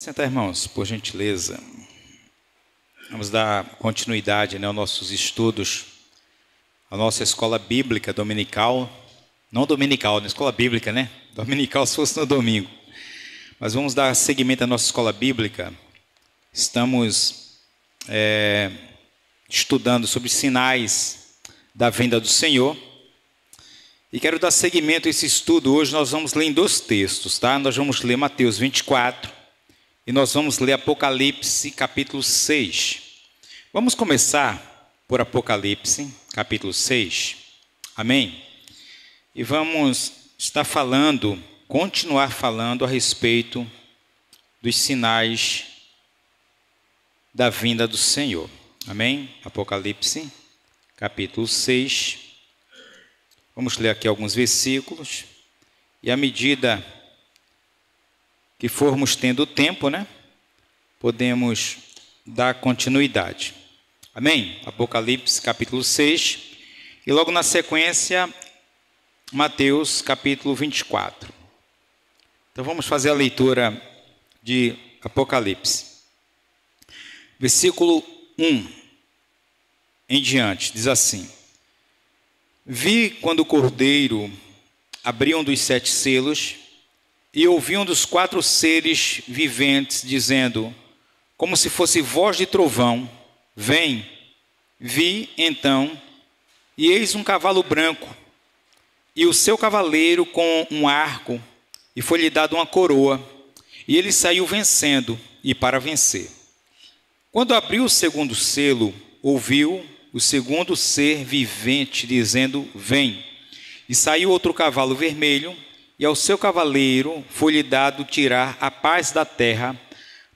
Sentar, irmãos, por gentileza. Vamos dar continuidade aos nossos estudos, a nossa escola bíblica dominical. Não dominical, na escola bíblica, né? Dominical se fosse no domingo. Mas vamos dar seguimento à nossa escola bíblica. Estamos estudando sobre sinais da vinda do Senhor. E quero dar seguimento a esse estudo. Hoje nós vamos ler em dois textos, tá? Nós vamos ler Mateus 24 e nós vamos ler Apocalipse capítulo 6. Vamos começar por Apocalipse capítulo 6. Amém? E vamos estar continuar falando a respeito dos sinais da vinda do Senhor. Amém? Apocalipse capítulo 6. Vamos ler aqui alguns versículos. E à medida que formos tendo tempo, podemos dar continuidade. Amém? Apocalipse capítulo 6. E logo na sequência, Mateus capítulo 24. Então vamos fazer a leitura de Apocalipse. Versículo 1 em diante, diz assim: Vi quando o Cordeiro abriu um dos 7 selos, e ouvi um dos 4 seres viventes dizendo, como se fosse voz de trovão: Vem. Vi então, e eis um cavalo branco, e o seu cavaleiro com um arco, e foi-lhe dado uma coroa, e ele saiu vencendo, e para vencer. Quando abriu o segundo selo, ouviu o segundo ser vivente dizendo, Vem. E saiu outro cavalo vermelho, e ao seu cavaleiro foi-lhe dado tirar a paz da terra,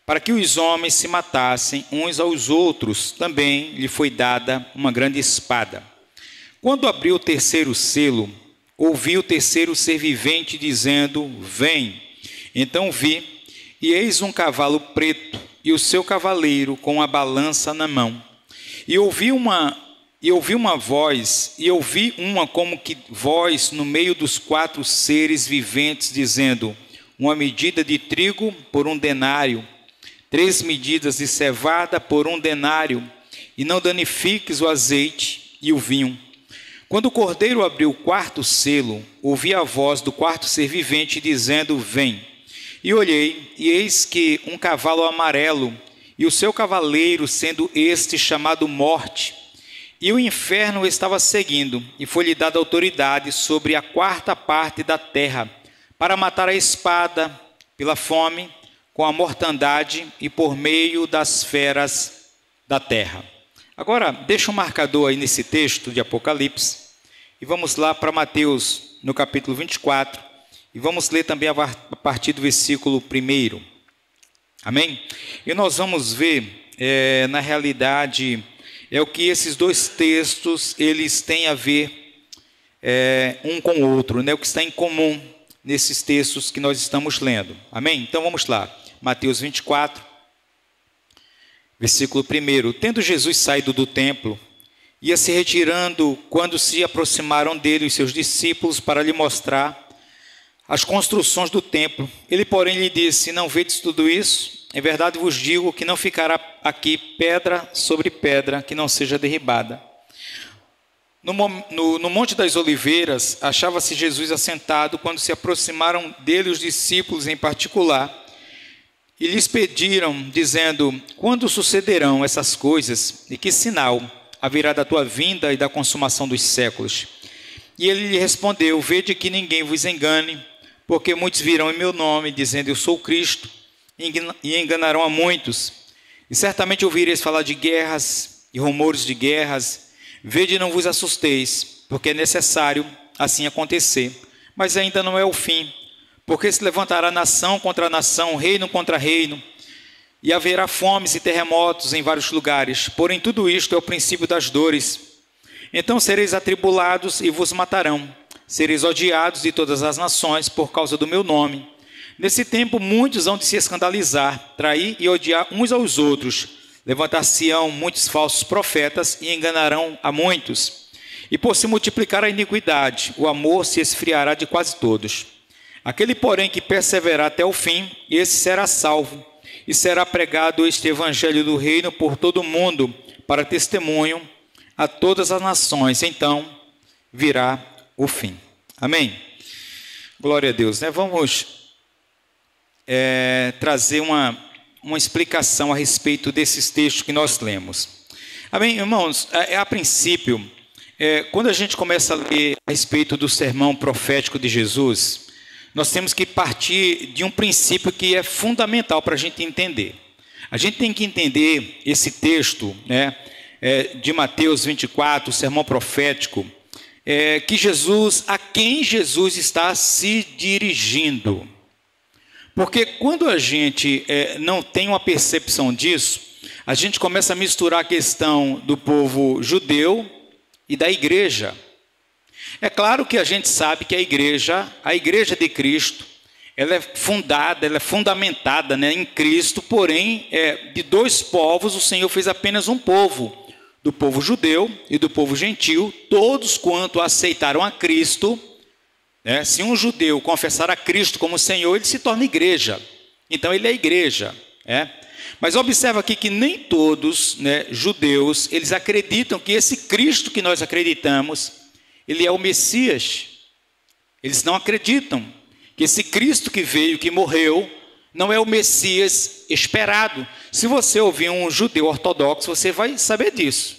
para que os homens se matassem uns aos outros. Também lhe foi dada uma grande espada. Quando abriu o terceiro selo, ouvi o terceiro ser vivente dizendo, Vem. Então vi, e eis um cavalo preto, e o seu cavaleiro com a balança na mão. E ouvi uma como que voz no meio dos 4 seres viventes, dizendo, uma medida de trigo por 1 denário, 3 medidas de cevada por 1 denário, e não danifiques o azeite e o vinho. Quando o Cordeiro abriu o 4º selo, ouvi a voz do 4º ser vivente, dizendo, Vem. E olhei, e eis que um cavalo amarelo, e o seu cavaleiro, sendo este chamado Morte, e o inferno o estava seguindo, e foi-lhe dada autoridade sobre a 4ª parte da terra, para matar a espada, pela fome, com a mortandade e por meio das feras da terra. Agora, deixa um marcador aí nesse texto de Apocalipse, e vamos lá para Mateus, no capítulo 24, e vamos ler também a partir do versículo 1. Amém? E nós vamos ver, na realidade, o que esses dois textos, eles têm a ver um com o outro, o que está em comum nesses textos que nós estamos lendo. Amém? Então vamos lá. Mateus 24, versículo 1. Tendo Jesus saído do templo, ia se retirando quando se aproximaram dele os seus discípulos para lhe mostrar as construções do templo. Ele, porém, lhe disse, não vedes tudo isso? Em verdade vos digo que não ficará aqui pedra sobre pedra que não seja derribada. No Monte das Oliveiras, achava-se Jesus assentado quando se aproximaram dele os discípulos em particular e lhes pediram, dizendo, quando sucederão essas coisas e que sinal haverá da tua vinda e da consumação dos séculos? E ele lhe respondeu, vede que ninguém vos engane, porque muitos virão em meu nome, dizendo, eu sou o Cristo, e enganarão a muitos. E certamente ouvireis falar de guerras e rumores de guerras. Vede e não vos assusteis, porque é necessário assim acontecer. Mas ainda não é o fim, porque se levantará nação contra nação, reino contra reino, e haverá fomes e terremotos em vários lugares. Porém, tudo isto é o princípio das dores. Então sereis atribulados e vos matarão. Sereis odiados de todas as nações por causa do meu nome. Nesse tempo, muitos hão de se escandalizar, trair e odiar uns aos outros. Levantar-se-ão muitos falsos profetas e enganarão a muitos. E por se multiplicar a iniquidade, o amor se esfriará de quase todos. Aquele, porém, que perseverar até o fim, esse será salvo. e será pregado este evangelho do reino por todo o mundo, para testemunho a todas as nações. Então virá o fim. Amém? Glória a Deus, né? Vamos trazer uma explicação a respeito desses textos que nós lemos. Amém, irmãos? A princípio, quando a gente começa a ler a respeito do sermão profético de Jesus, nós temos que partir de um princípio que é fundamental para a gente entender. A gente tem que entender esse texto, né, de Mateus 24, o sermão profético, a quem Jesus está se dirigindo. Porque quando a gente não tem uma percepção disso, a gente começa a misturar a questão do povo judeu e da igreja. É claro que a gente sabe que a igreja de Cristo, ela é fundada, ela é fundamentada, né, em Cristo, porém, de dois povos, o Senhor fez apenas um povo, do povo judeu e do povo gentil, todos quanto aceitaram a Cristo. Se um judeu confessar a Cristo como Senhor, ele se torna igreja. Então, ele é igreja. Mas observa aqui que nem todos, judeus, eles acreditam que esse Cristo que nós acreditamos, ele é o Messias. Eles não acreditam que esse Cristo que veio, que morreu, não é o Messias esperado. Se você ouvir um judeu ortodoxo, você vai saber disso.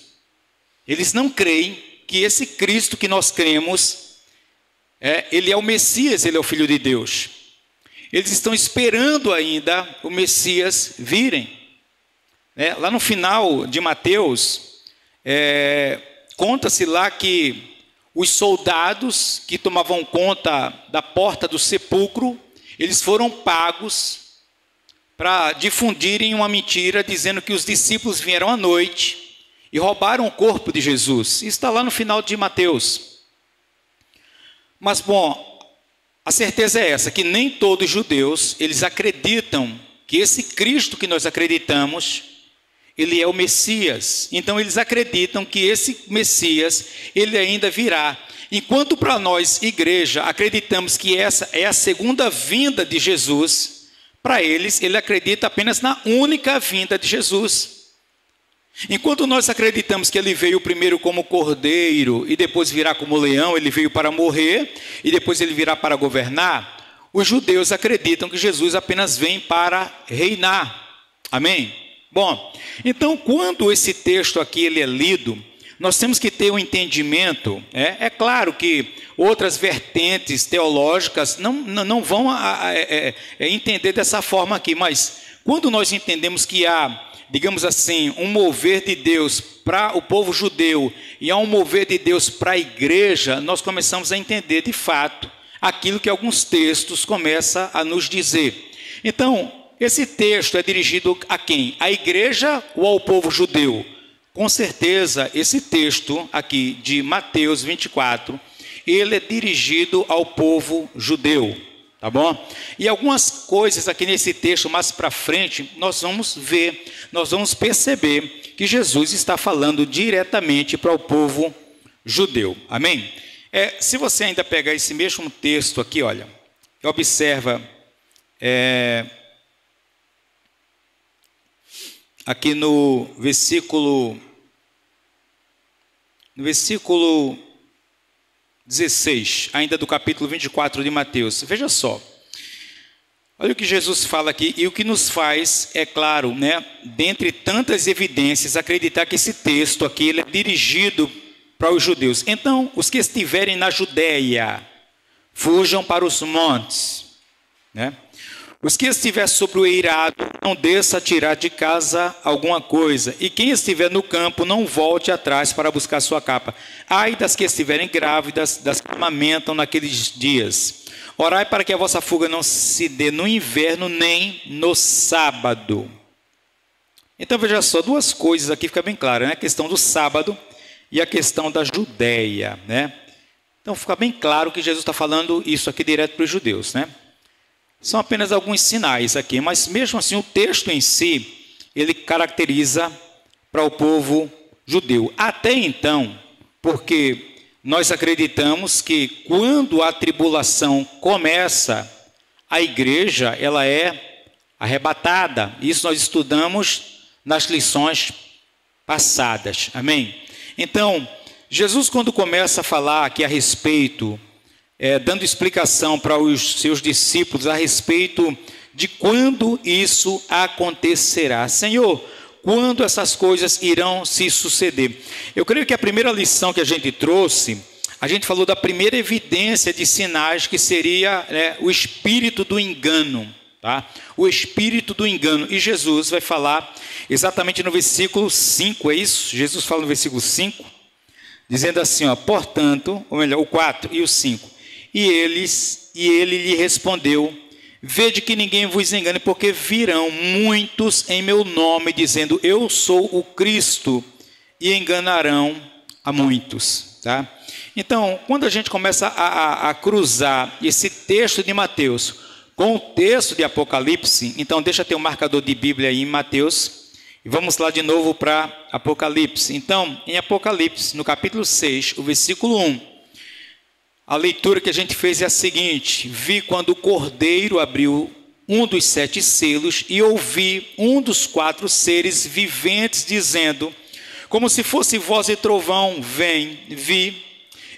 Eles não creem que esse Cristo que nós cremos, ele é o Messias, ele é o Filho de Deus. Eles estão esperando ainda o Messias virem. Lá no final de Mateus, conta-se lá que os soldados que tomavam conta da porta do sepulcro, eles foram pagos para difundirem uma mentira, dizendo que os discípulos vieram à noite e roubaram o corpo de Jesus. Isso está lá no final de Mateus. Mas, bom, a certeza é essa, que nem todos os judeus, eles acreditam que esse Cristo que nós acreditamos, ele é o Messias. Então, eles acreditam que esse Messias, ele ainda virá. Enquanto para nós, igreja, acreditamos que essa é a segunda vinda de Jesus, para eles, ele acredita apenas na única vinda de Jesus. Enquanto nós acreditamos que ele veio primeiro como cordeiro e depois virá como leão, ele veio para morrer e depois ele virá para governar, os judeus acreditam que Jesus apenas vem para reinar. Amém? Bom, então quando esse texto aqui ele é lido, nós temos que ter um entendimento. É claro que outras vertentes teológicas não vão entender dessa forma aqui, mas quando nós entendemos que há, digamos assim, um mover de Deus para o povo judeu e há um mover de Deus para a igreja, nós começamos a entender de fato aquilo que alguns textos começam a nos dizer. Então, esse texto é dirigido a quem? À igreja ou ao povo judeu? Com certeza, esse texto aqui de Mateus 24, ele é dirigido ao povo judeu. Tá bom? E algumas coisas aqui nesse texto, mais para frente, nós vamos ver, nós vamos perceber que Jesus está falando diretamente para o povo judeu. Amém? Se você ainda pegar esse mesmo texto aqui, olha, observa aqui no versículo 16, ainda do capítulo 24 de Mateus. Veja só. Olha o que Jesus fala aqui, e o que nos faz, é claro, dentre tantas evidências, acreditar que esse texto aqui ele é dirigido para os judeus. Então, os que estiverem na Judéia, fujam para os montes. Os que estiver sobre o eirado, não desça a tirar de casa alguma coisa. E quem estiver no campo, não volte atrás para buscar sua capa. Ai das que estiverem grávidas, das que amamentam naqueles dias. Orai para que a vossa fuga não se dê no inverno, nem no sábado. Então, veja só, duas coisas aqui fica bem claro, A questão do sábado e a questão da Judéia, Então, fica bem claro que Jesus está falando isso aqui direto para os judeus, São apenas alguns sinais aqui, mas mesmo assim o texto em si, ele caracteriza para o povo judeu. Até então, porque nós acreditamos que quando a tribulação começa, a igreja ela é arrebatada. Isso nós estudamos nas lições passadas. Amém? Então, Jesus, quando começa a falar aqui a respeito, dando explicação para os seus discípulos a respeito de quando isso acontecerá. Senhor, quando essas coisas irão se suceder? Eu creio que a primeira lição que a gente trouxe, a gente falou da primeira evidência de sinais, que seria o espírito do engano. Tá? O espírito do engano. E Jesus vai falar exatamente no versículo 5, é isso? Jesus fala no versículo 5, dizendo assim, portanto, ou melhor, o 4 e o 5. E ele lhe respondeu: vede que ninguém vos engane, porque virão muitos em meu nome, dizendo, eu sou o Cristo, e enganarão a muitos. Tá? Então, quando a gente começa a cruzar esse texto de Mateus com o texto de Apocalipse, então deixa eu ter um marcador de Bíblia aí em Mateus, e vamos lá de novo para Apocalipse. Então, em Apocalipse, no capítulo 6, o versículo 1, a leitura que a gente fez é a seguinte: vi quando o Cordeiro abriu um dos 7 selos, e ouvi um dos 4 seres viventes dizendo, como se fosse voz de trovão, vem, vi.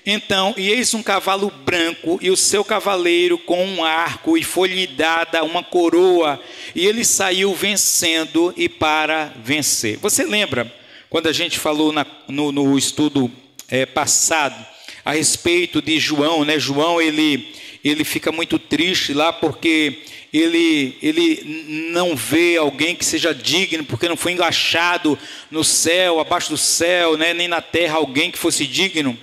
Então, e eis um cavalo branco, e o seu cavaleiro com um arco, e foi-lhe dada uma coroa, e ele saiu vencendo e para vencer. Você lembra, quando a gente falou no estudo passado, a respeito de João, né? João, ele fica muito triste lá, porque ele não vê alguém que seja digno, porque não foi engaixado no céu, abaixo do céu, né? Nem na terra alguém que fosse digno.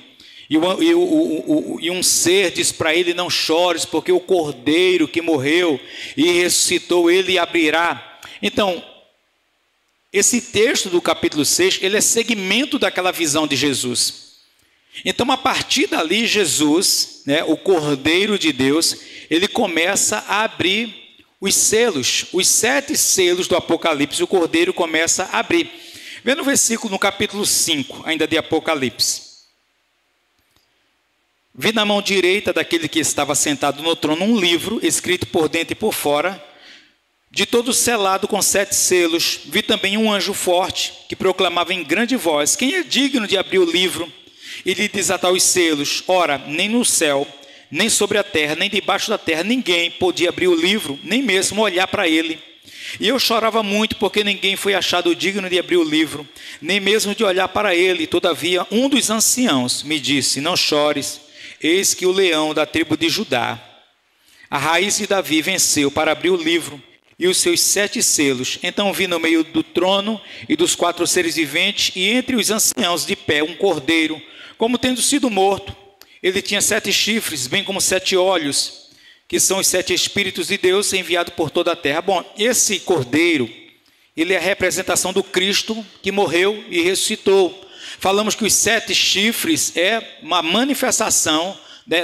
E um ser diz para ele, não chores, porque o Cordeiro que morreu e ressuscitou, ele abrirá. Então, esse texto do capítulo 6, ele é segmento daquela visão de Jesus. Então, a partir dali, Jesus, né, o Cordeiro de Deus, ele começa a abrir os selos, os 7 selos do Apocalipse, o Cordeiro começa a abrir. Vê no versículo, no capítulo 5, ainda de Apocalipse. Vi na mão direita daquele que estava sentado no trono um livro, escrito por dentro e por fora, de todo selado com 7 selos. Vi também um anjo forte, que proclamava em grande voz, quem é digno de abrir o livro e de desatar os selos? Ora, nem no céu, nem sobre a terra, nem debaixo da terra, ninguém podia abrir o livro, nem mesmo olhar para ele. E eu chorava muito, porque ninguém foi achado digno de abrir o livro, nem mesmo de olhar para ele. Todavia, um dos anciãos me disse, não chores, eis que o leão da tribo de Judá, a raiz de Davi, venceu para abrir o livro e os seus 7 selos. Então vi no meio do trono e dos 4 seres viventes, e entre os anciãos de pé, um cordeiro, como tendo sido morto. Ele tinha 7 chifres, bem como 7 olhos, que são os 7 Espíritos de Deus enviados por toda a terra. Bom, esse cordeiro, ele é a representação do Cristo que morreu e ressuscitou. Falamos que os 7 chifres é uma manifestação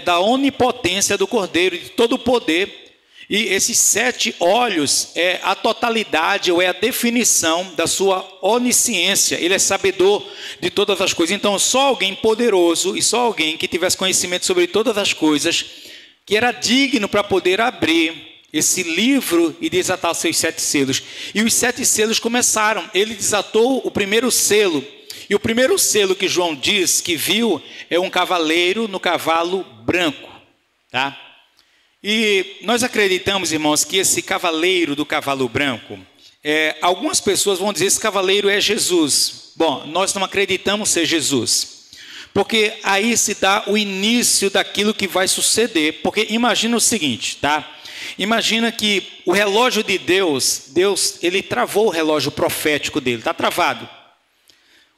da onipotência do Cordeiro, de todo o poder. E esses 7 olhos é a totalidade, ou é a definição da sua onisciência. Ele é sabedor de todas as coisas. Então, só alguém poderoso e só alguém que tivesse conhecimento sobre todas as coisas, que era digno para poder abrir esse livro e desatar os seus 7 selos. E os 7 selos começaram. Ele desatou o primeiro selo. E o primeiro selo que João diz que viu é um cavaleiro no cavalo branco, tá? E nós acreditamos, irmãos, que esse cavaleiro do cavalo branco, algumas pessoas vão dizer que esse cavaleiro é Jesus. Bom, nós não acreditamos ser Jesus, porque aí se dá o início daquilo que vai suceder. Porque imagina o seguinte, tá? Imagina que o relógio de Deus, ele travou o relógio profético dele, está travado.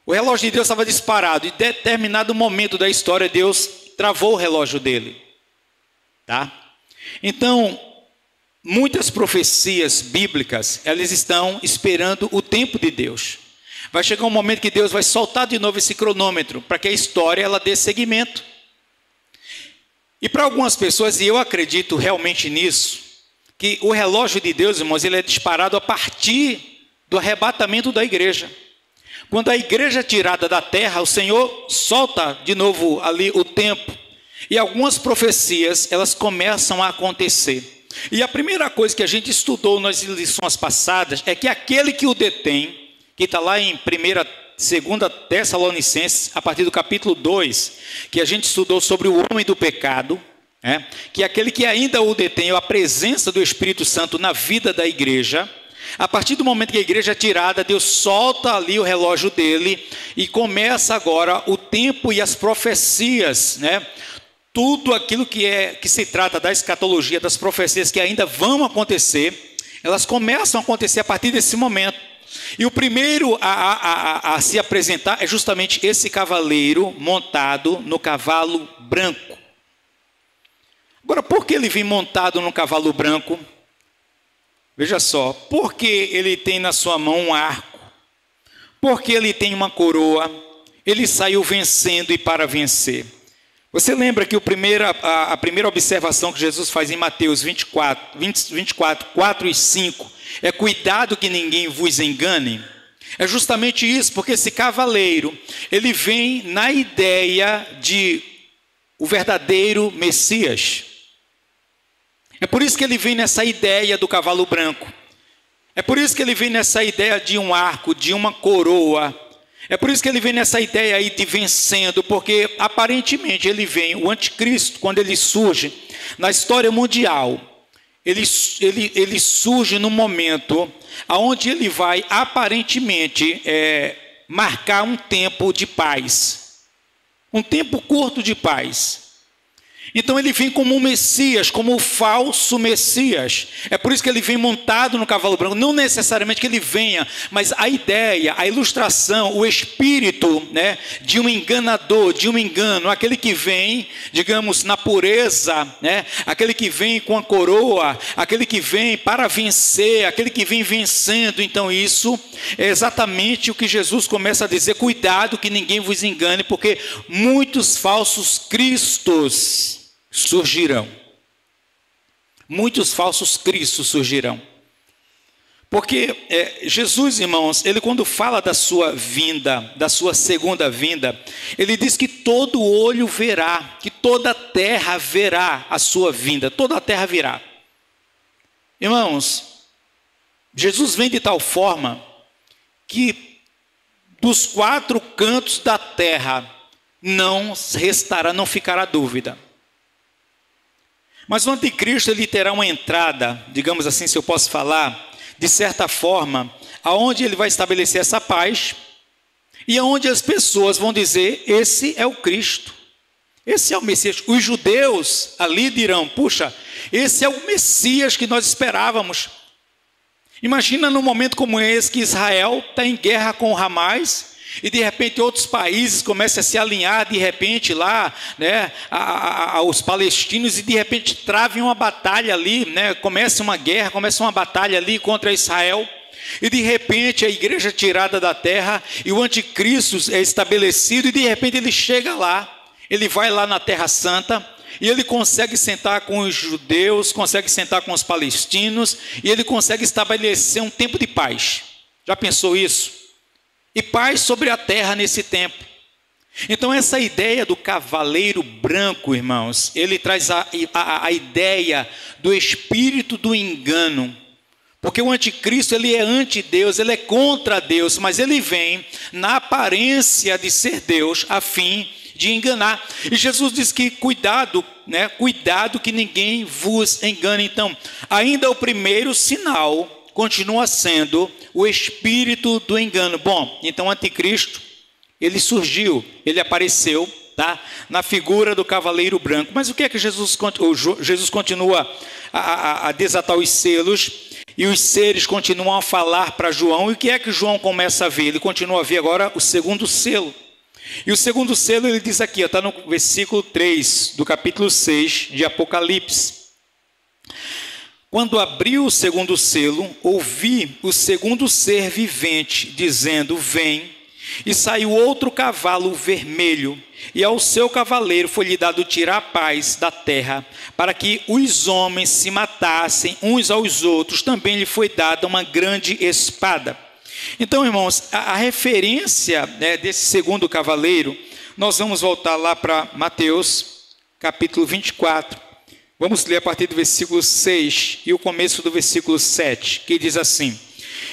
O relógio de Deus estava disparado, e em determinado momento da história, Deus travou o relógio dele. Tá? Então, muitas profecias bíblicas, elas estão esperando o tempo de Deus. Vai chegar um momento que Deus vai soltar de novo esse cronômetro, para que a história ela dê seguimento. E para algumas pessoas, e eu acredito realmente nisso, que o relógio de Deus, irmãos, ele é disparado a partir do arrebatamento da igreja. Quando a igreja é tirada da terra, o Senhor solta de novo ali o tempo. E algumas profecias, elas começam a acontecer. E a primeira coisa que a gente estudou nas lições passadas é que aquele que o detém, que está lá em 2 Tessalonicenses, a partir do capítulo 2, que a gente estudou sobre o homem do pecado, que aquele que ainda o detém, a presença do Espírito Santo na vida da igreja. A partir do momento que a igreja é tirada, Deus solta ali o relógio dele e começa agora o tempo e as profecias, tudo aquilo que se trata da escatologia, das profecias que ainda vão acontecer, elas começam a acontecer a partir desse momento. E o primeiro a se apresentar é justamente esse cavaleiro montado no cavalo branco. Agora, por que ele vem montado no cavalo branco? Veja só, porque ele tem na sua mão um arco, porque ele tem uma coroa, ele saiu vencendo e para vencer. Você lembra que a primeira observação que Jesus faz em Mateus 24, 4 e 5, é cuidado que ninguém vos engane? É justamente isso, porque esse cavaleiro, ele vem na ideia de o verdadeiro Messias. É por isso que ele vem nessa ideia do cavalo branco. É por isso que ele vem nessa ideia de um arco, de uma coroa. É por isso que ele vem nessa ideia aí de vencendo, porque aparentemente ele vem, o anticristo, quando ele surge na história mundial, ele surge num momento onde ele vai aparentemente marcar um tempo de paz. Um tempo curto de paz. Então ele vem como um Messias, como o falso Messias. É por isso que ele vem montado no cavalo branco. Não necessariamente que ele venha, mas a ideia, a ilustração, o espírito de um enganador, de um engano. Aquele que vem, digamos, na pureza, aquele que vem com a coroa, aquele que vem para vencer, aquele que vem vencendo. Então isso é exatamente o que Jesus começa a dizer. Cuidado que ninguém vos engane, porque muitos falsos cristos surgirão. Muitos falsos cristos surgirão. Porque Jesus, irmãos, ele quando fala da sua vinda, da sua segunda vinda, ele diz que todo olho verá, que toda a terra verá a sua vinda, toda a terra virá. Irmãos, Jesus vem de tal forma que dos 4 cantos da terra não restará, não ficará dúvida. Mas o anticristo ele terá uma entrada, digamos assim, se eu posso falar, de certa forma, aonde ele vai estabelecer essa paz e aonde as pessoas vão dizer, esse é o Cristo, esse é o Messias. Os judeus ali dirão, puxa, esse é o Messias que nós esperávamos. Imagina num momento como esse que Israel está em guerra com o Hamas, e de repente outros países começam a se alinhar de repente lá, aos palestinos, e de repente travem uma batalha ali, começa uma guerra, começa uma batalha ali contra Israel, e de repente a igreja é tirada da terra, e o anticristo é estabelecido, e de repente ele chega lá, ele vai lá na Terra Santa, e ele consegue sentar com os judeus, consegue sentar com os palestinos, e ele consegue estabelecer um tempo de paz. Já pensou isso? E paz sobre a terra nesse tempo. Então essa ideia do cavaleiro branco, irmãos, ele traz a ideia do espírito do engano. Porque o anticristo ele é anti-Deus, ele é contra Deus, mas ele vem na aparência de ser Deus a fim de enganar. E Jesus diz que cuidado, cuidado que ninguém vos engane. Então, ainda o primeiro sinal continua sendo o espírito do engano. Bom, então o anticristo, ele surgiu, ele apareceu, na figura do cavaleiro branco. Mas o que é que Jesus continua a desatar os selos, e os seres continuam a falar para João, e o que é que João começa a ver? Ele continua a ver agora o segundo selo. E o segundo selo ele diz aqui, está no versículo 3 do capítulo 6 de Apocalipse. Quando abriu o segundo selo, ouvi o segundo ser vivente dizendo, vem, e saiu outro cavalo vermelho, e ao seu cavaleiro foi-lhe dado tirar a paz da terra, para que os homens se matassem uns aos outros, também lhe foi dada uma grande espada. Então, irmãos, a referência desse segundo cavaleiro, nós vamos voltar lá para Mateus, capítulo 24, Vamos ler a partir do versículo 6 e o começo do versículo 7, que diz assim: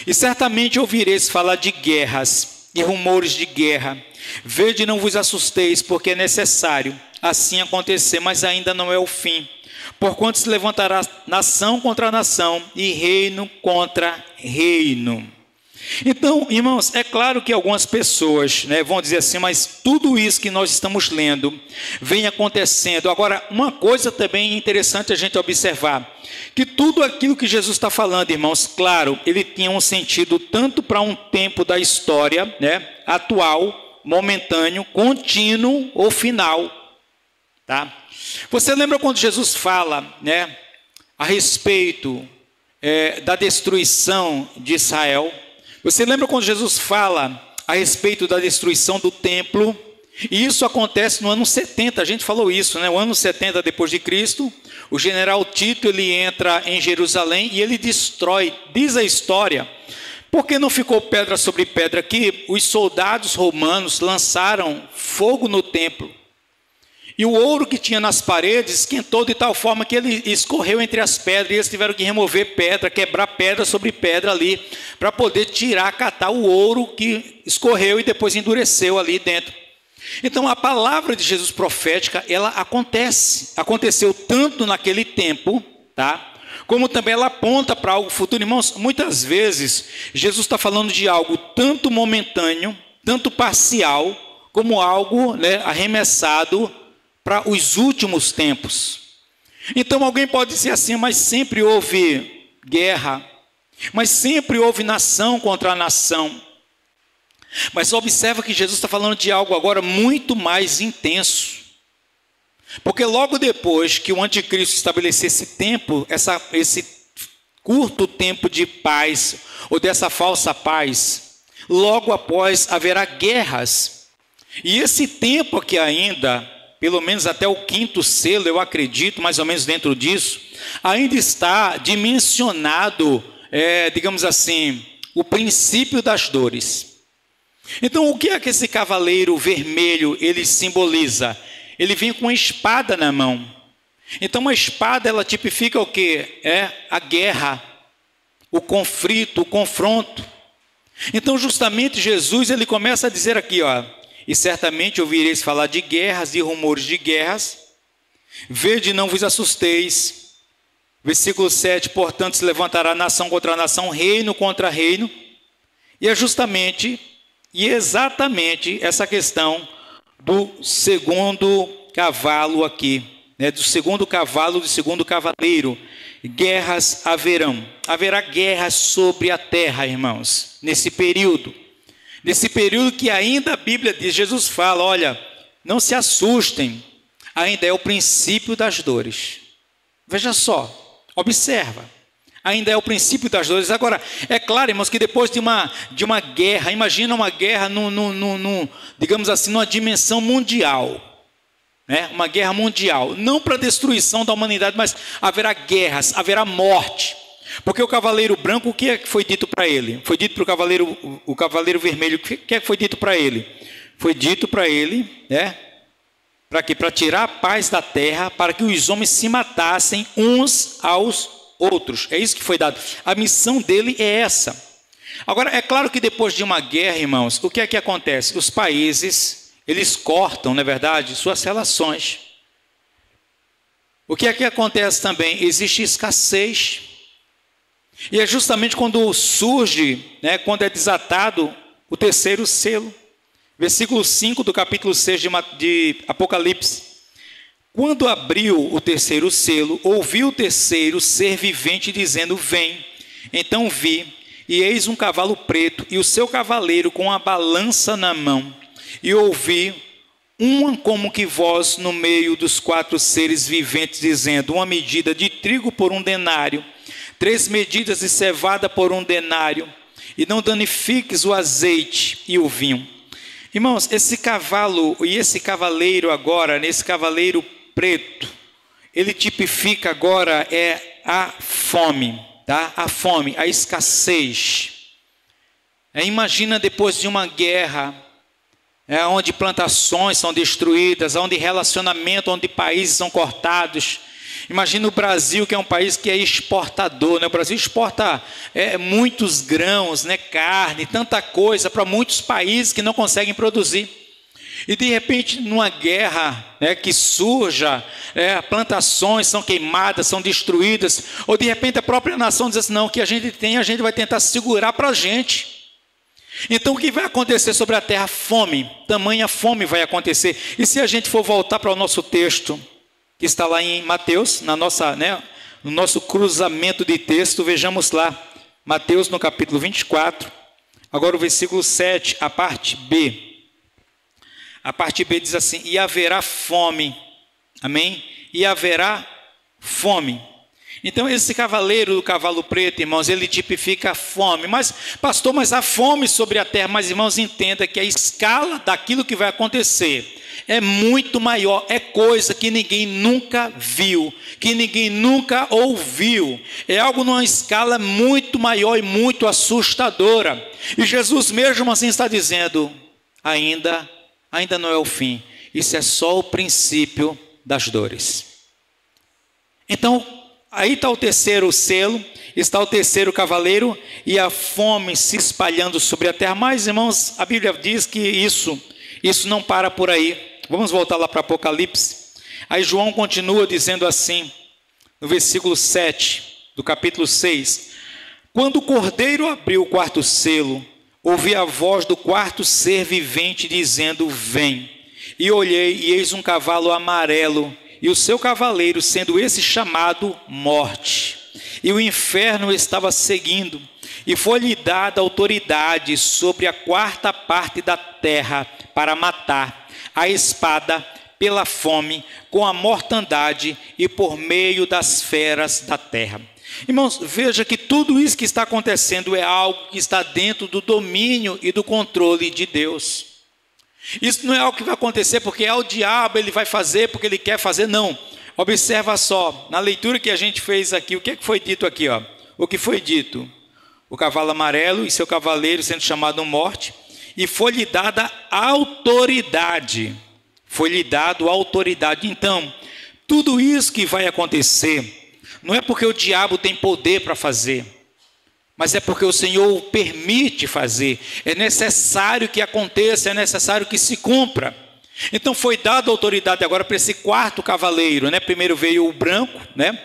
E certamente ouvireis falar de guerras e rumores de guerra. Vede, não vos assusteis, porque é necessário assim acontecer, mas ainda não é o fim. Porquanto se levantará nação contra nação e reino contra reino. Então, irmãos, é claro que algumas pessoas, vão dizer assim, mas tudo isso que nós estamos lendo vem acontecendo. Agora, uma coisa também interessante a gente observar, que tudo aquilo que Jesus está falando, irmãos, claro, ele tinha um sentido tanto para um tempo da história, atual, momentâneo, contínuo ou final, tá? Você lembra quando Jesus fala, a respeito da destruição de Israel? Você lembra quando Jesus fala a respeito da destruição do templo? E isso acontece no ano 70, a gente falou isso, o ano 70 depois de Cristo. O general Tito, ele entra em Jerusalém e ele destrói, diz a história, porque não ficou pedra sobre pedra, que os soldados romanos lançaram fogo no templo. E o ouro que tinha nas paredes esquentou de tal forma que ele escorreu entre as pedras, e eles tiveram que remover pedra, quebrar pedra sobre pedra ali, para poder tirar, catar o ouro que escorreu e depois endureceu ali dentro. Então a palavra de Jesus profética, ela aconteceu tanto naquele tempo, tá? Como também ela aponta para algo futuro. Irmãos, muitas vezes Jesus está falando de algo tanto momentâneo, tanto parcial, como algo arremessado para os últimos tempos. Então alguém pode dizer assim, mas sempre houve guerra, mas sempre houve nação contra nação. Mas observa que Jesus está falando de algo agora muito mais intenso. Porque logo depois que o anticristo estabelecer esse tempo, esse curto tempo de paz, ou dessa falsa paz, logo após haverá guerras. E esse tempo aqui ainda, pelo menos até o 5º selo, eu acredito, mais ou menos dentro disso, ainda está dimensionado, digamos assim, o princípio das dores. Então, o que é que esse cavaleiro vermelho, ele simboliza? Ele vem com uma espada na mão. Então, uma espada, ela tipifica o quê? A guerra, o conflito, o confronto. Então, justamente, Jesus, ele começa a dizer aqui, e certamente ouvireis falar de guerras e rumores de guerras. Vede, não vos assusteis. Versículo 7, portanto se levantará nação contra nação, reino contra reino. E é justamente e exatamente essa questão do segundo cavalo aqui, do segundo cavalo, do segundo cavaleiro. Guerras haverão. Haverá guerras sobre a terra, irmãos, nesse período. Nesse período que ainda a Bíblia diz, Jesus fala, olha, não se assustem, ainda é o princípio das dores. Veja só, observa, ainda é o princípio das dores. Agora, é claro, irmãos, que depois de uma guerra, imagina uma guerra, digamos assim, numa dimensão mundial, uma guerra mundial, não para a destruição da humanidade, mas haverá guerras, haverá morte. Porque o cavaleiro branco, o que é que foi dito para ele? Foi dito para o cavaleiro vermelho, o que é que foi dito para ele? Foi dito para ele, para quê? Para tirar a paz da terra, para que os homens se matassem uns aos outros. É isso que foi dado. A missão dele é essa. Agora, é claro que depois de uma guerra, irmãos, o que é que acontece? Os países, eles cortam, não é verdade, suas relações. O que é que acontece também? Existe escassez. E é justamente quando surge, quando é desatado o 3º selo. Versículo 5 do capítulo 6 de Apocalipse. Quando abriu o 3º selo, ouvi o terceiro ser vivente dizendo, vem. Então vi, e eis um cavalo preto, e o seu cavaleiro com a balança na mão. E ouvi uma como que voz no meio dos 4 seres viventes, dizendo, uma medida de trigo por 1 denário, 3 medidas de cevada por 1 denário, e não danifiques o azeite e o vinho. Irmãos, esse cavalo e esse cavaleiro agora, nesse cavaleiro preto, ele tipifica agora a fome, tá? A fome, a escassez. Imagina depois de uma guerra, onde plantações são destruídas, onde relacionamentos, onde países são cortados. Imagina o Brasil, que é um país que é exportador, né? O Brasil exporta muitos grãos, né? Carne, tanta coisa para muitos países que não conseguem produzir. E de repente, numa guerra, né, que surja, plantações são queimadas, são destruídas, ou de repente a própria nação diz assim, não, o que a gente tem, a gente vai tentar segurar para a gente. Então o que vai acontecer sobre a terra? Fome, tamanha fome vai acontecer. E se a gente for voltar para o nosso texto, que está lá em Mateus, no nosso cruzamento de texto, vejamos lá, Mateus no capítulo 24, agora o versículo 7, a parte B. A parte B diz assim, e haverá fome, amém? E haverá fome. Então esse cavaleiro do cavalo preto, irmãos, ele tipifica a fome. Mas, pastor, mas há fome sobre a terra. Mas, irmãos, entenda que a escala daquilo que vai acontecer é muito maior, é coisa que ninguém nunca viu, que ninguém nunca ouviu. É algo numa escala muito maior e muito assustadora. E Jesus mesmo assim está dizendo, ainda não é o fim, isso é só o princípio das dores. Então, aí está o terceiro selo, está o terceiro cavaleiro e a fome se espalhando sobre a terra. Mas, irmãos, a Bíblia diz que isso não para por aí. Vamos voltar lá para Apocalipse. Aí João continua dizendo assim, no versículo 7 do capítulo 6, quando o cordeiro abriu o quarto selo, ouvi a voz do quarto ser vivente dizendo, vem. E olhei, e eis um cavalo amarelo, e o seu cavaleiro, sendo esse chamado Morte. E o inferno estava seguindo, e foi-lhe dada autoridade sobre a quarta parte da terra para matar, a espada, pela fome, com a mortandade e por meio das feras da terra. Irmãos, veja que tudo isso que está acontecendo é algo que está dentro do domínio e do controle de Deus. Isso não é algo que vai acontecer porque é o diabo, ele vai fazer porque ele quer fazer, não. Observa só, na leitura que a gente fez aqui, o que foi dito aqui? O que foi dito? O cavalo amarelo e seu cavaleiro sendo chamado Morte, e foi-lhe dada autoridade. Foi-lhe dado autoridade. Então, tudo isso que vai acontecer não é porque o diabo tem poder para fazer, mas é porque o Senhor o permite fazer. É necessário que aconteça, é necessário que se cumpra. Então foi dada autoridade agora para esse quarto cavaleiro, né? Primeiro veio o branco, né?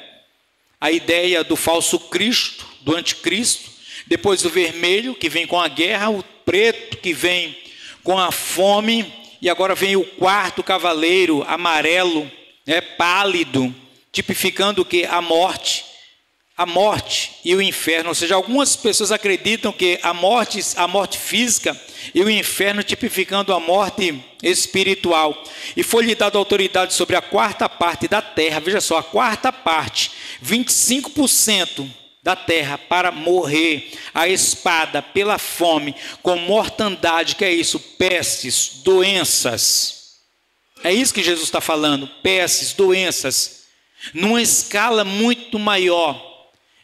A ideia do falso Cristo, do anticristo. Depois o vermelho, que vem com a guerra. O preto, que vem com a fome. E agora vem o quarto cavaleiro, amarelo, né? Pálido, tipificando o que? A morte e o inferno. Ou seja, algumas pessoas acreditam que a morte física e o inferno tipificando a morte espiritual. E foi-lhe dada autoridade sobre a quarta parte da terra, veja só, a quarta parte, 25% da terra, para morrer a espada, pela fome, com mortandade. Que é isso? Pestes, doenças. É isso que Jesus está falando, pestes, doenças, numa escala muito maior.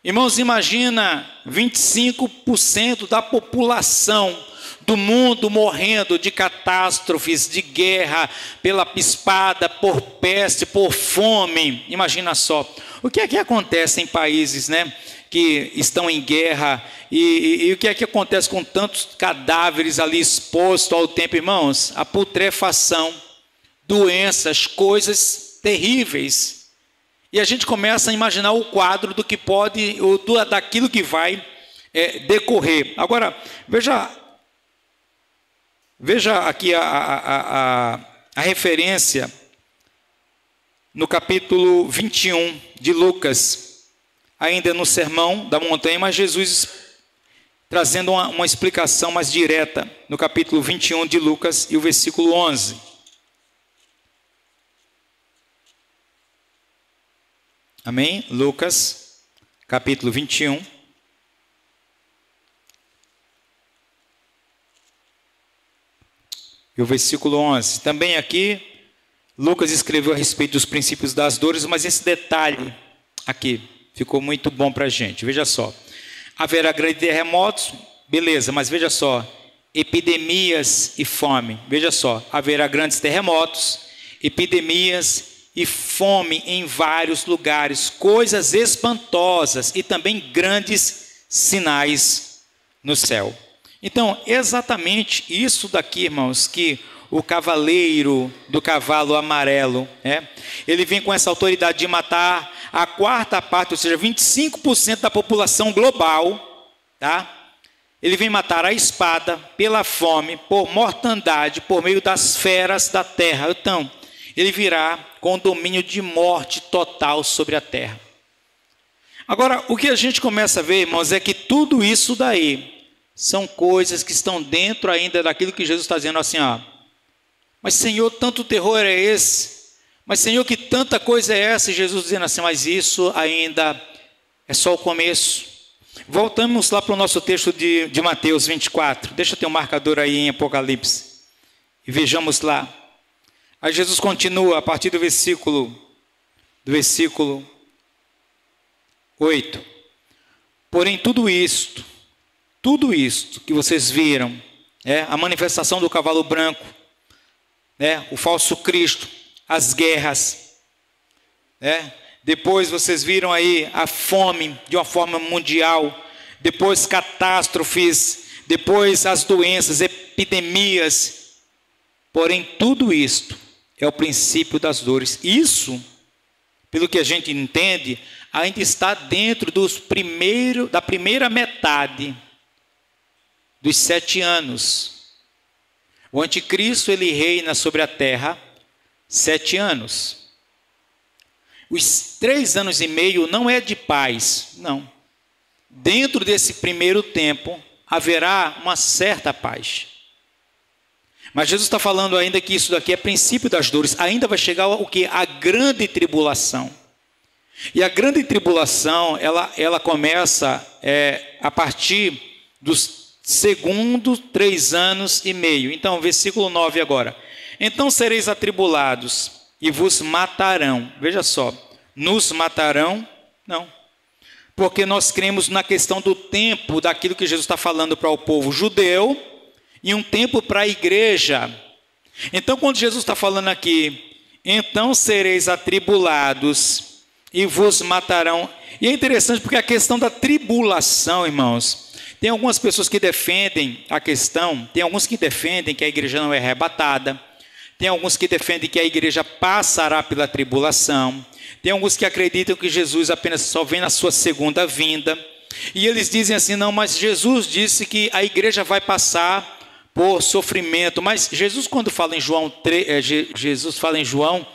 Irmãos, imagina 25% da população do mundo morrendo de catástrofes, de guerra, pela espada, por peste, por fome. Imagina só. O que é que acontece em países, né, que estão em guerra e o que é que acontece com tantos cadáveres ali expostos ao tempo, irmãos? A putrefação, doenças, coisas terríveis. E a gente começa a imaginar o quadro do que pode, daquilo que vai decorrer. Agora, veja aqui a referência no capítulo 21 de Lucas, ainda no Sermão da Montanha, mas Jesus trazendo uma explicação mais direta no capítulo 21 de Lucas e o versículo 11. Amém? Lucas, capítulo 21. E o versículo 11. Também aqui, Lucas escreveu a respeito dos princípios das dores, mas esse detalhe aqui ficou muito bom para a gente. Veja só. Haverá grandes terremotos, beleza, mas veja só. Epidemias e fome. Veja só. Haverá grandes terremotos, epidemias e fome em vários lugares, coisas espantosas e também grandes sinais no céu. Então, exatamente isso daqui, irmãos, que o cavaleiro do cavalo amarelo, ele vem com essa autoridade de matar a quarta parte, ou seja, 25% da população global, tá? Ele vem matar a espada, pela fome, por mortandade, por meio das feras da terra. Então, ele virá com domínio de morte total sobre a terra. Agora, o que a gente começa a ver, irmãos, é que tudo isso daí são coisas que estão dentro ainda daquilo que Jesus está dizendo assim, mas Senhor, tanto terror é esse? Mas Senhor, que tanta coisa é essa? E Jesus dizendo assim, mas isso ainda é só o começo. Voltamos lá para o nosso texto de Mateus 24. Deixa eu ter um marcador aí em Apocalipse. E vejamos lá. Aí Jesus continua a partir do versículo 8. Porém, tudo isto que vocês viram, a manifestação do cavalo branco, o falso Cristo, as guerras, depois vocês viram aí a fome de uma forma mundial, depois catástrofes, depois as doenças, epidemias. Porém, tudo isto é o princípio das dores. Isso, pelo que a gente entende, ainda está dentro da primeira metade dos 7 anos. O anticristo, ele reina sobre a terra 7 anos. Os 3 anos e meio não é de paz, não. Dentro desse primeiro tempo, haverá uma certa paz. Mas Jesus está falando ainda que isso daqui é princípio das dores. Ainda vai chegar o que? A grande tribulação. E a grande tribulação, ela começa a partir dos segundos 3 anos e meio. Então, versículo 9 agora. Então sereis atribulados e vos matarão. Veja só, nos matarão? Não. Porque nós cremos na questão do tempo, daquilo que Jesus está falando para o povo judeu, e um tempo para a igreja. Então, quando Jesus está falando aqui, então sereis atribulados e vos matarão. E é interessante porque a questão da tribulação, irmãos, tem algumas pessoas que defendem a questão, tem alguns que defendem que a igreja não é arrebatada, tem alguns que defendem que a igreja passará pela tribulação, tem alguns que acreditam que Jesus apenas só vem na sua segunda vinda, e eles dizem assim, não, mas Jesus disse que a igreja vai passar por sofrimento. Mas Jesus, quando fala em João, Jesus fala em João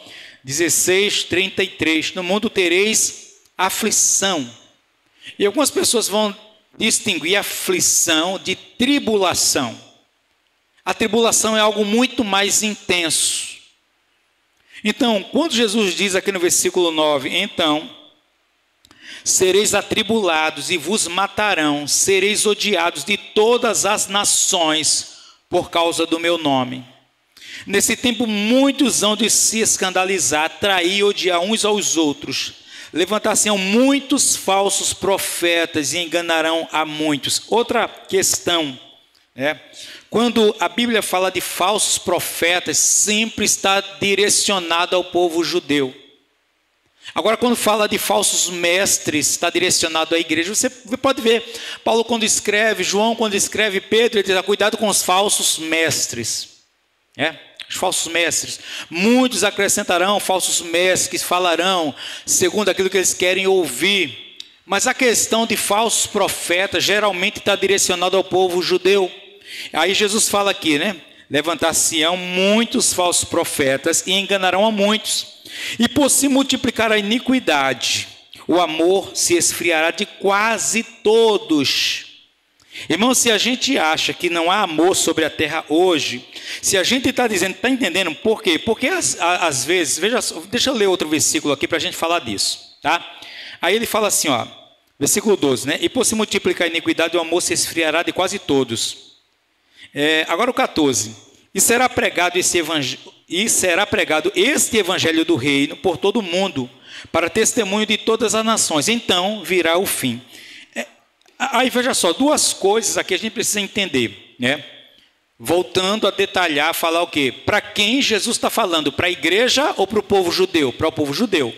16:33, no mundo tereis aflição. E algumas pessoas vão distinguir aflição de tribulação. A tribulação é algo muito mais intenso. Então, quando Jesus diz aqui no versículo 9, então sereis atribulados e vos matarão, sereis odiados de todas as nações por causa do meu nome. Nesse tempo muitos hão de se escandalizar, trair e odiar uns aos outros. Levantar-se-ão muitos falsos profetas e enganarão a muitos. Outra questão, quando a Bíblia fala de falsos profetas, sempre está direcionado ao povo judeu. Agora, quando fala de falsos mestres, está direcionado à igreja. Você pode ver, Paulo quando escreve, João quando escreve, Pedro, ele diz, cuidado com os falsos mestres. Os falsos mestres. Muitos acrescentarão falsos mestres que falarão segundo aquilo que eles querem ouvir. Mas a questão de falsos profetas geralmente está direcionado ao povo judeu. Aí Jesus fala aqui, levantar-se-ão muitos falsos profetas e enganarão a muitos. E por se multiplicar a iniquidade, o amor se esfriará de quase todos. Irmão, se a gente acha que não há amor sobre a terra hoje, se a gente está dizendo, está entendendo por quê? Porque às vezes, veja só, deixa eu ler outro versículo aqui para a gente falar disso, tá? Aí ele fala assim, versículo 12, E por se multiplicar a iniquidade, o amor se esfriará de quase todos. Agora o 14. E será pregado este evangelho do reino por todo o mundo, para testemunho de todas as nações. Então virá o fim. Aí veja só, 2 coisas aqui a gente precisa entender, voltando a detalhar, falar o quê? Para quem Jesus está falando? Para a igreja ou para o povo judeu? Para o povo judeu.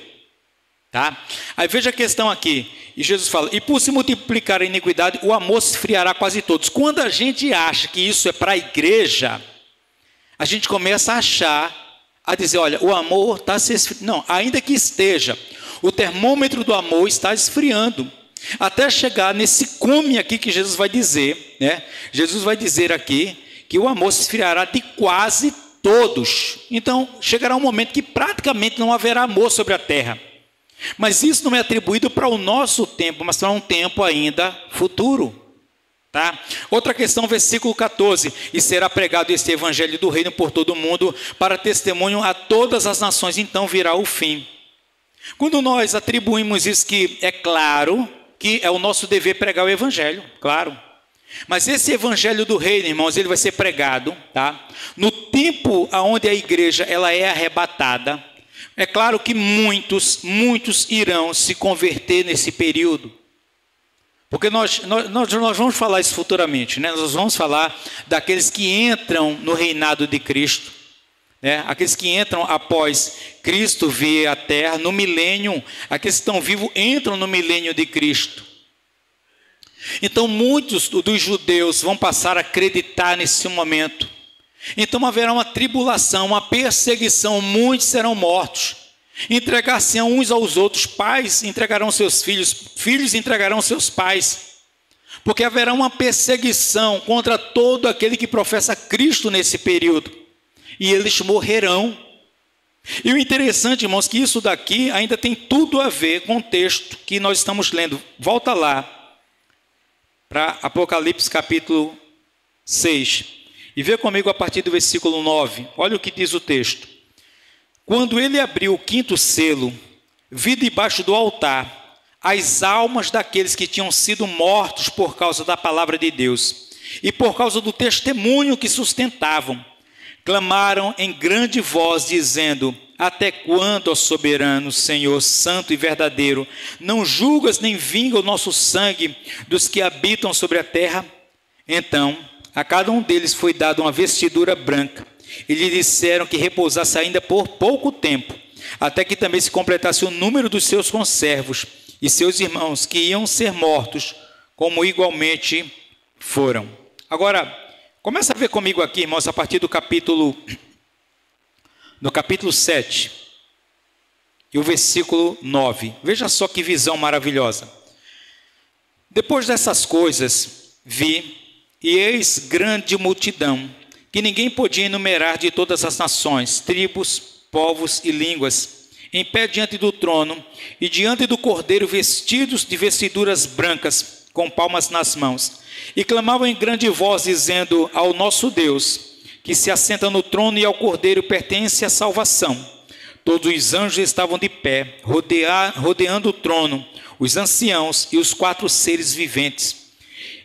Tá? Aí veja a questão aqui, e Jesus fala, e por se multiplicar a iniquidade, o amor se esfriará quase todos. Quando a gente acha que isso é para a igreja, a gente começa a achar, a dizer, olha, o amor está se esfriando. Não, ainda que esteja, o termômetro do amor está esfriando, até chegar nesse cume aqui que Jesus vai dizer, né? Jesus vai dizer aqui, que o amor se esfriará de quase todos. Então, chegará um momento que praticamente não haverá amor sobre a terra. Mas isso não é atribuído para o nosso tempo, mas para um tempo ainda futuro. Tá? Outra questão, versículo 14. E será pregado este evangelho do reino por todo o mundo, para testemunho a todas as nações, então virá o fim. Quando nós atribuímos isso, que é claro que é o nosso dever pregar o evangelho, claro. Mas esse evangelho do reino, irmãos, ele vai ser pregado, tá? No tempo onde a igreja ela é arrebatada. É claro que muitos irão se converter nesse período. Porque nós vamos falar isso futuramente, né? Nós vamos falar daqueles que entram no reinado de Cristo, né? Aqueles que entram após Cristo vir à terra, no milênio, aqueles que estão vivos entram no milênio de Cristo. Então muitos dos judeus vão passar a acreditar nesse momento. Então haverá uma tribulação, uma perseguição, muitos serão mortos, entregar-se uns aos outros, pais entregarão seus filhos, filhos entregarão seus pais, porque haverá uma perseguição contra todo aquele que professa Cristo nesse período, e eles morrerão. E o interessante, irmãos, que isso daqui ainda tem tudo a ver com o texto que nós estamos lendo. Volta lá para Apocalipse capítulo 6. E vê comigo a partir do versículo 9. Olha o que diz o texto. Quando ele abriu o quinto selo, vi debaixo do altar as almas daqueles que tinham sido mortos por causa da palavra de Deus e por causa do testemunho que sustentavam. Clamaram em grande voz, dizendo: até quando, ó soberano, Senhor, santo e verdadeiro, não julgas nem vinga o nosso sangue dos que habitam sobre a terra? Então, a cada um deles foi dada uma vestidura branca, e lhe disseram que repousasse ainda por pouco tempo, até que também se completasse o número dos seus conservos e seus irmãos, que iam ser mortos, como igualmente foram. Agora, começa a ver comigo aqui, irmãos, a partir do capítulo 7, e o versículo 9. Veja só que visão maravilhosa. Depois dessas coisas, vi, e eis grande multidão, que ninguém podia enumerar, de todas as nações, tribos, povos e línguas, em pé diante do trono, e diante do Cordeiro, vestidos de vestiduras brancas, com palmas nas mãos, e clamavam em grande voz, dizendo: ao nosso Deus, que se assenta no trono, e ao Cordeiro pertence a salvação. Todos os anjos estavam de pé, rodeando o trono, os anciãos e os 4 seres viventes.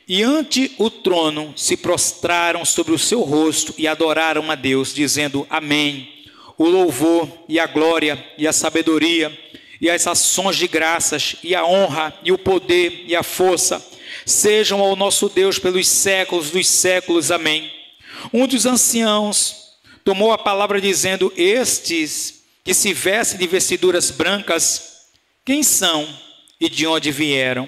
E ante o trono se prostraram sobre o seu rosto e adoraram a Deus, dizendo: amém. O louvor e a glória e a sabedoria e as ações de graças e a honra e o poder e a força sejam ao nosso Deus pelos séculos dos séculos. Amém. Um dos anciãos tomou a palavra, dizendo: estes que se vestem de vestiduras brancas, quem são e de onde vieram?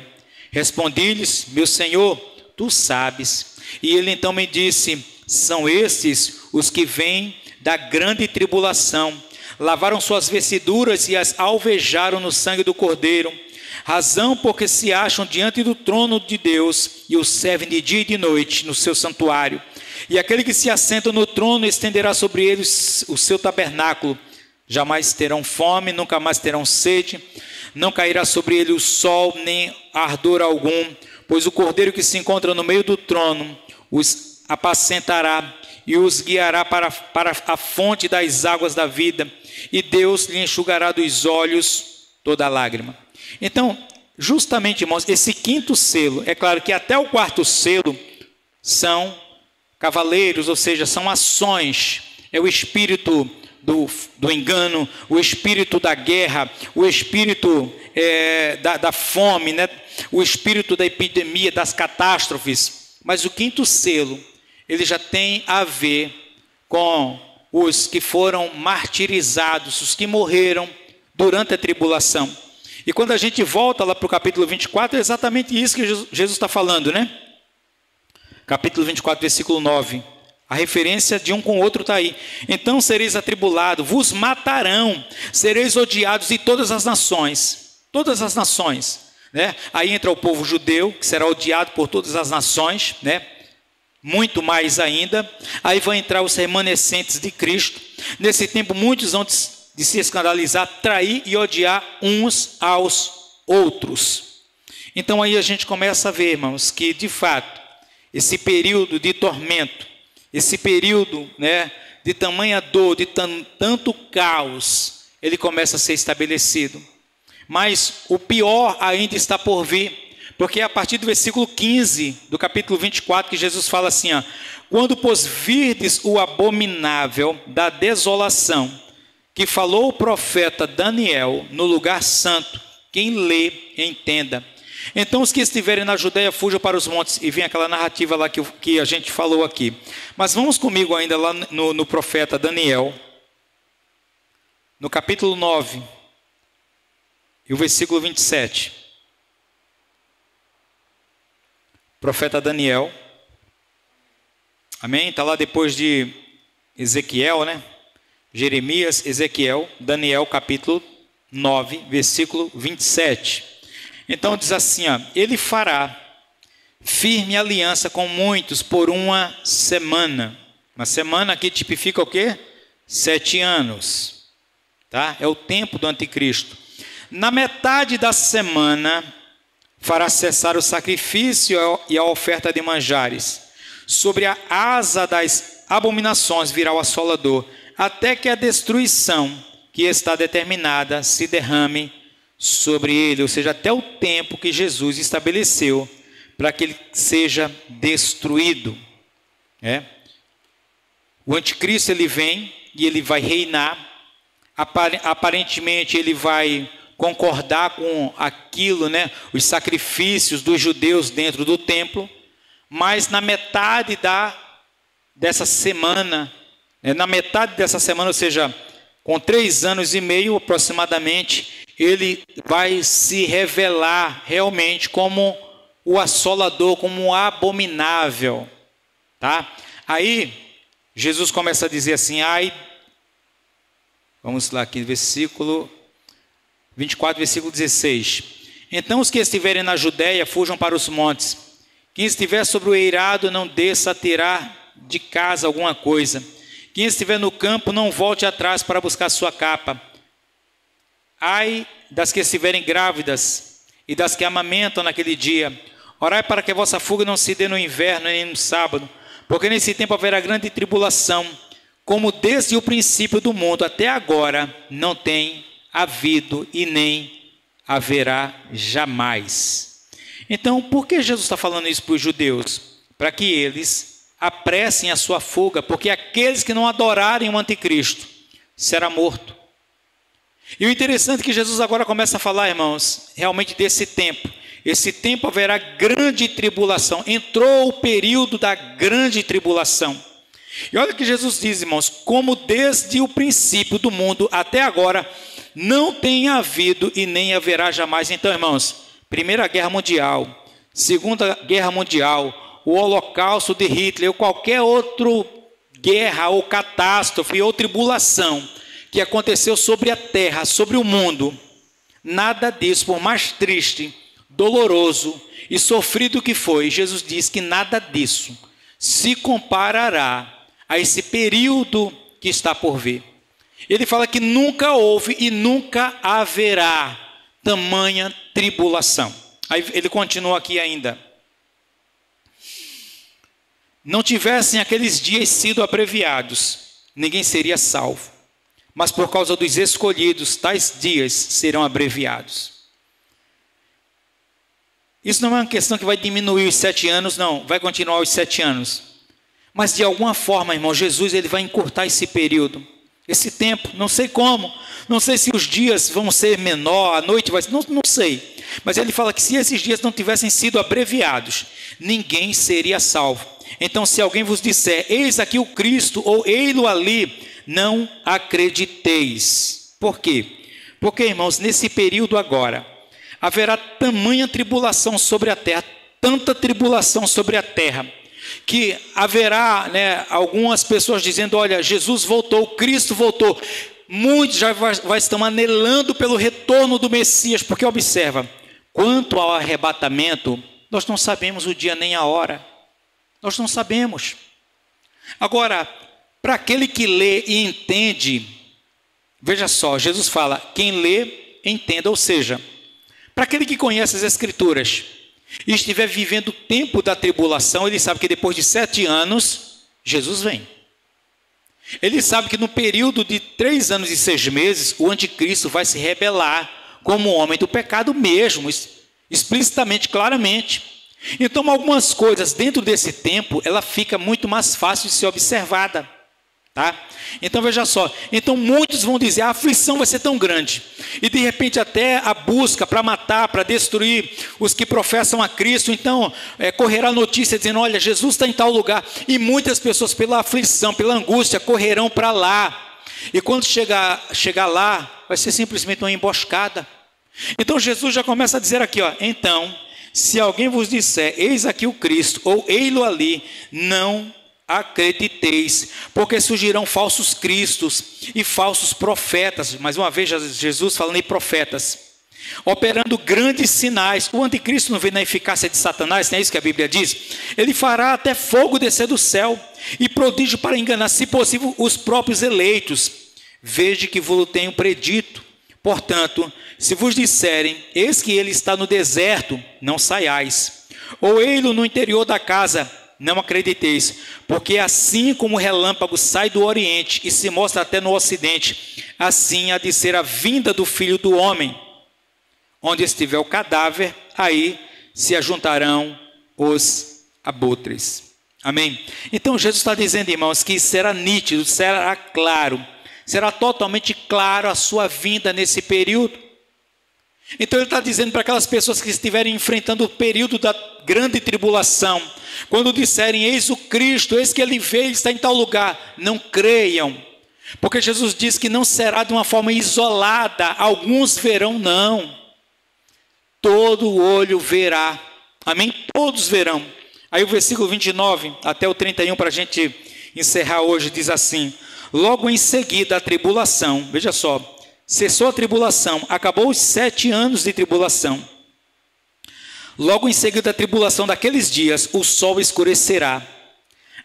Respondi-lhes: meu Senhor, tu sabes. E ele então me disse: são estes os que vêm da grande tribulação, lavaram suas vestiduras e as alvejaram no sangue do Cordeiro, razão porque se acham diante do trono de Deus e o servem de dia e de noite no seu santuário. E aquele que se assenta no trono estenderá sobre eles o seu tabernáculo. Jamais terão fome, nunca mais terão sede, não cairá sobre ele o sol, nem ardor algum, pois o Cordeiro que se encontra no meio do trono os apacentará e os guiará para a fonte das águas da vida, e Deus lhe enxugará dos olhos toda lágrima. Então, justamente, irmãos, esse quinto selo, é claro que até o quarto selo são cavaleiros, ou seja, são ações, é o espírito do engano, o espírito da guerra, o espírito da fome, né? O espírito da epidemia, das catástrofes. Mas o quinto selo ele já tem a ver com os que foram martirizados, os que morreram durante a tribulação. E quando a gente volta lá para o capítulo 24, é exatamente isso que Jesus está falando, né? Capítulo 24, versículo 9. A referência de um com o outro está aí. Então sereis atribulados, vos matarão, sereis odiados de todas as nações. Todas as nações, né? Aí entra o povo judeu, que será odiado por todas as nações, né? Muito mais ainda. Aí vão entrar os remanescentes de Cristo. Nesse tempo, muitos vão de se escandalizar, trair e odiar uns aos outros. Então aí a gente começa a ver, irmãos, que de fato, esse período de tormento, esse período, né, de tamanha dor, de tanto caos, ele começa a ser estabelecido. Mas o pior ainda está por vir. Porque é a partir do versículo 15 do capítulo 24 que Jesus fala assim, ó, quando pois virdes o abominável da desolação, que falou o profeta Daniel no lugar santo, quem lê, entenda. Então os que estiverem na Judeia fujam para os montes, e vem aquela narrativa lá que a gente falou aqui. Mas vamos comigo ainda lá no profeta Daniel, no capítulo 9, e o versículo 27. Profeta Daniel, amém? Está lá depois de Ezequiel, né? Jeremias, Ezequiel, Daniel, capítulo 9, versículo 27. Então diz assim, ó, ele fará firme aliança com muitos por uma semana. Uma semana aqui tipifica o quê? 7 anos, tá? É o tempo do anticristo. Na metade da semana fará cessar o sacrifício e a oferta de manjares. Sobre a asa das abominações virá o assolador, até que a destruição que está determinada se derrame sobre ele, ou seja, até o tempo que Jesus estabeleceu para que ele seja destruído. O anticristo ele vem e ele vai reinar, aparentemente ele vai concordar com aquilo, né, os sacrifícios dos judeus dentro do templo, mas na metade dessa semana, ou seja, com 3 anos e meio aproximadamente, ele vai se revelar realmente como o assolador, como o abominável, tá? Aí Jesus começa a dizer assim, vamos lá aqui, versículo 24, versículo 16. Então os que estiverem na Judéia fujam para os montes. Quem estiver sobre o eirado não desça a tirar de casa alguma coisa. Quem estiver no campo não volte atrás para buscar sua capa. Ai das que estiverem grávidas e das que amamentam naquele dia. Orai para que a vossa fuga não se dê no inverno nem no sábado, porque nesse tempo haverá grande tribulação, como desde o princípio do mundo até agora não tem havido e nem haverá jamais. Então, por que Jesus está falando isso para os judeus? Para que eles apressem a sua fuga, porque aqueles que não adorarem o anticristo será morto. E o interessante é que Jesus agora começa a falar, irmãos, realmente desse tempo. Esse tempo haverá grande tribulação. Entrou o período da grande tribulação. E olha o que Jesus diz, irmãos, como desde o princípio do mundo até agora não tem havido e nem haverá jamais. Então, irmãos, Primeira Guerra Mundial, Segunda Guerra Mundial, o Holocausto de Hitler, ou qualquer outra guerra ou catástrofe ou tribulação que aconteceu sobre a terra, sobre o mundo, nada disso, por mais triste, doloroso e sofrido que foi, Jesus diz que nada disso se comparará a esse período que está por vir. Ele fala que nunca houve e nunca haverá tamanha tribulação. Aí ele continua aqui ainda. Não tivessem aqueles dias sido abreviados, ninguém seria salvo. Mas por causa dos escolhidos, tais dias serão abreviados. Isso não é uma questão que vai diminuir os 7 anos, não. Vai continuar os 7 anos. Mas de alguma forma, irmão, Jesus ele vai encurtar esse período. Esse tempo, não sei como, não sei se os dias vão ser menor, a noite vai ser, não sei. Mas ele fala que se esses dias não tivessem sido abreviados, ninguém seria salvo. Então, se alguém vos disser, eis aqui o Cristo, ou ei-lo ali, não acrediteis. Por quê? Porque, irmãos, nesse período agora, haverá tamanha tribulação sobre a terra, tanta tribulação sobre a terra, que haverá, algumas pessoas dizendo, olha, Jesus voltou, Cristo voltou. Muitos já estão anelando pelo retorno do Messias, porque observa, quanto ao arrebatamento, nós não sabemos o dia nem a hora. Nós não sabemos. Agora, para aquele que lê e entende, veja só, Jesus fala, quem lê, entenda. Ou seja, para aquele que conhece as Escrituras e estiver vivendo o tempo da tribulação, ele sabe que depois de 7 anos, Jesus vem. Ele sabe que no período de 3 anos e 6 meses, o anticristo vai se rebelar como homem do pecado mesmo, explicitamente, claramente. Então, algumas coisas dentro desse tempo, ela fica muito mais fácil de ser observada. Tá? Então, veja só. Então, muitos vão dizer, a aflição vai ser tão grande. E, de repente, até a busca para matar, para destruir os que professam a Cristo. Então, correrá notícia dizendo, olha, Jesus está em tal lugar. E muitas pessoas, pela aflição, pela angústia, correrão para lá. E quando chegar lá, vai ser simplesmente uma emboscada. Então, Jesus já começa a dizer aqui, ó, então, se alguém vos disser, eis aqui o Cristo, ou ei-lo ali, não acrediteis, porque surgirão falsos cristos e falsos profetas. Mais uma vez, Jesus falando em profetas, operando grandes sinais. O anticristo não vê na eficácia de Satanás, não é isso que a Bíblia diz? Ele fará até fogo descer do céu e prodígio para enganar, se possível, os próprios eleitos. Veja que vos tenho predito. Portanto, se vos disserem, eis que ele está no deserto, não saiais, ou ei-lo no interior da casa, não acrediteis, porque assim como o relâmpago sai do oriente e se mostra até no ocidente, assim há de ser a vinda do Filho do Homem. Onde estiver o cadáver, aí se ajuntarão os abutres. Amém? Então Jesus está dizendo, irmãos, que será nítido, será claro, será totalmente claro a sua vinda nesse período. Então ele está dizendo para aquelas pessoas que estiverem enfrentando o período da grande tribulação, quando disserem, eis o Cristo, eis que ele veio, está em tal lugar, não creiam, porque Jesus diz que não será de uma forma isolada, alguns verão, não, todo olho verá, amém? Todos verão. Aí o versículo 29 até o 31, para a gente encerrar hoje, diz assim, logo em seguida a tribulação, veja só, cessou a tribulação, acabou os 7 anos de tribulação. Logo em seguida da tribulação daqueles dias, o sol escurecerá,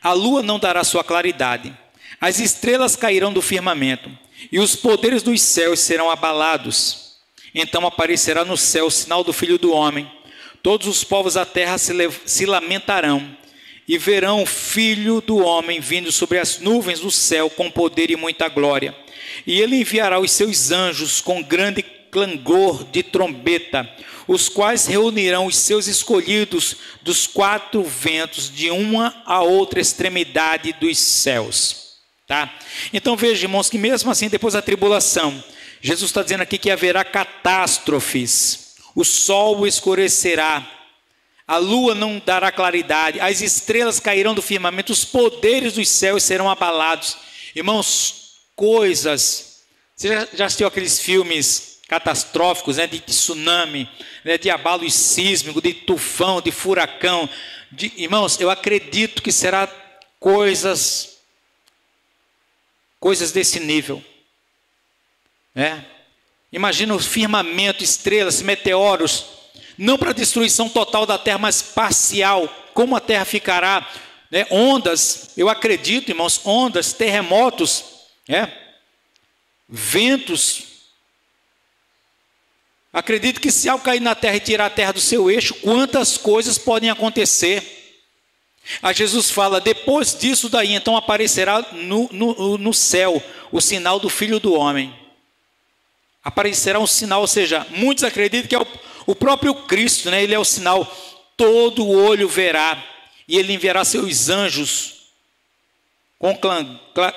a lua não dará sua claridade, as estrelas cairão do firmamento, e os poderes dos céus serão abalados. Então aparecerá no céu o sinal do Filho do Homem. Todos os povos da terra se lamentarão, e verão o Filho do Homem vindo sobre as nuvens do céu com poder e muita glória. E ele enviará os seus anjos com grande clangor de trombeta, os quais reunirão os seus escolhidos dos 4 ventos, de uma a outra extremidade dos céus. Tá? Então veja, irmãos, que mesmo assim, depois da tribulação, Jesus está dizendo aqui que haverá catástrofes, o sol escurecerá, a lua não dará claridade, as estrelas cairão do firmamento, os poderes dos céus serão abalados. Irmãos, coisas, você já assistiu aqueles filmes catastróficos, de tsunami, de abalo sísmico, de tufão, de furacão, irmãos, eu acredito que será coisas desse nível, imagina o firmamento, estrelas, meteoros, não para destruição total da terra, mas parcial, como a terra ficará, ondas, eu acredito, irmãos, ondas, terremotos, ventos. Acredito que se algo cair na terra e tirar a terra do seu eixo, quantas coisas podem acontecer. Aí Jesus fala, depois disso daí, então aparecerá no céu o sinal do Filho do Homem. Aparecerá um sinal, ou seja, muitos acreditam que é o próprio Cristo, ele é o sinal, todo olho verá, e ele enviará seus anjos com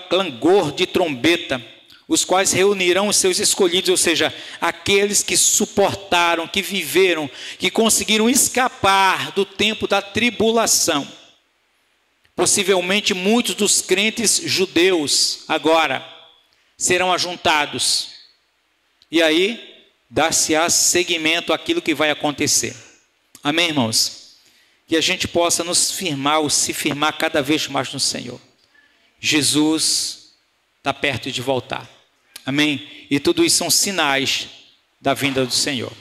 clangor de trombeta, os quais reunirão os seus escolhidos, ou seja, aqueles que suportaram, que viveram, que conseguiram escapar do tempo da tribulação. Possivelmente muitos dos crentes judeus agora serão ajuntados. E aí, dar-se-á seguimento àquilo que vai acontecer. Amém, irmãos? Que a gente possa nos firmar ou se firmar cada vez mais no Senhor. Jesus está perto de voltar. Amém? E tudo isso são sinais da vinda do Senhor.